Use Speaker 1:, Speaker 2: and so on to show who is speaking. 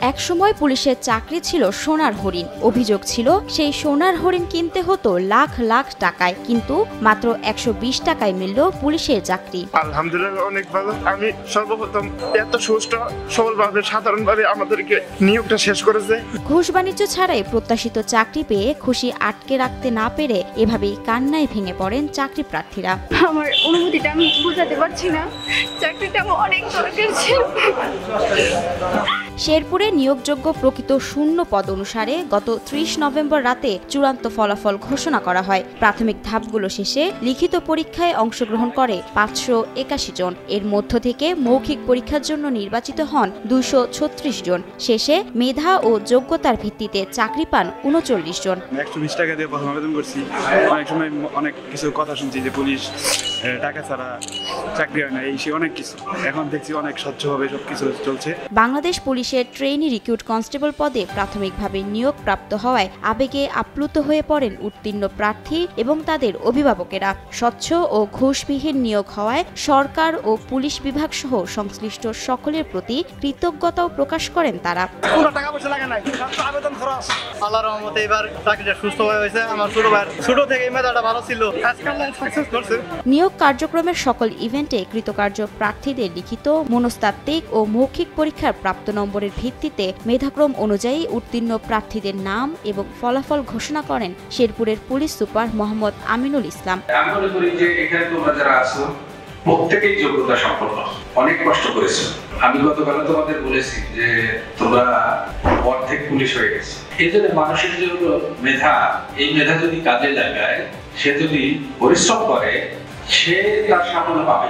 Speaker 1: একসময় পুলিশের চাকরি ছিল সোনার হরিণ। অভিযোগ ছিল সেই সোনার হরিণ কিনতে হতো লাখ লাখ টাকায়, কিন্তু মাত্র 120 টাকায় মিলল পুলিশের চাকরি।
Speaker 2: আলহামদুলিল্লাহ, অনেক ভালো। আমি সর্বপ্রথম এত সুষ্ঠু সরলভাবে সাধারণভাবে আমাদেরকে নিয়োগটা শেষ করেছে।
Speaker 1: ঘুষ বাণিজ্য ছাড়াই প্রত্যাশিত চাকরি পেয়ে খুশি আটকে রাখতে না পেরে এভাবেই কান্নায় ভেঙে পড়েন চাকরি প্রার্থীরা।
Speaker 3: আমার অনুভূতিটা আমি বোঝাতে পারছি না। চাকরিটা আমার অনেক দরকার ছিল।
Speaker 1: শেরপুরে নিয়োগযোগ্য প্রকৃত শূন্য পদ অনুসারে গত 30 নভেম্বর রাতে চূড়ান্ত ফলাফল ঘোষণা করা হয়। প্রাথমিক ধাপগুলো শেষে লিখিত পরীক্ষায় অংশগ্রহণ করে 581 জন। এর মধ্য থেকে মৌখিক পরীক্ষার জন্য নির্বাচিত হন 236 জন। শেষে মেধা ও যোগ্যতার ভিত্তিতে চাকরি পান 39 জন।
Speaker 4: 120 টাকা দিয়ে প্রথম আবেদন করছি। অনেক সময় অনেক কিছু কথা শুনছি যে পুলিশ টাকা ছাড়া চাকরি হয় না, এই সে অনেক কিছু। এখন দেখছি অনেক স্বচ্ছভাবে সবকিছু চলছে।
Speaker 1: বাংলাদেশ পুলিশের ট্রেইনি রিক্রুট কনস্টেবল পদে প্রাথমিকভাবে নিয়োগ প্রাপ্ত হওয়ায় আবেগে আপ্লুত হয়ে পড়েন উত্তীর্ণ প্রার্থী এবং তাদের অভিভাবকেরা। স্বচ্ছ ও ঘুষবিহীন নিয়োগ হওয়ায় সরকার ও পুলিশ বিভাগ সহ সংশ্লিষ্ট সকলের প্রতি কৃতজ্ঞতাও প্রকাশ করেন তারা।
Speaker 5: কোনো টাকা পয়সা লাগে নাই, আবেদন খরচ। আল্লাহর রহমতে এবার চাকরিটা সুস্থভাবে হয়েছে। আমার ছোট থেকে মেধাটা ভালো ছিল, আজকাল সাকসেস করছে।
Speaker 1: নিয়োগ কার্যক্রমের সকল ইভেন্টে কৃতকার্য প্রার্থীদের লিখিত, মনস্তাত্ত্বিক ও মৌখিক পরীক্ষার প্রাপ্ত নম্বরের ভিত্তিতে মেধাক্রম অনুযায়ী উত্তীর্ণ প্রার্থীদের নাম এবং ফলাফল ঘোষণা করেন শেরপুরের পুলিশ সুপার মোহাম্মদ আমিনুল ইসলাম।
Speaker 6: আমি মনে করি যে এখানে তোমরা যারা আছো প্রত্যেকেই যোগ্যতা সম্পন্ন, অনেক কষ্ট করেছো। আমি গতকাল তোমাদের বলেছি যে তোমরা অর্ধেক পুলিশ হয়ে গেছে। এই জন্য মানুষের যে মেধা, এই মেধা যদি কাজে লাগায়, সে যদি পরিশ্রম করে, সে তার সাফল্য পাবে।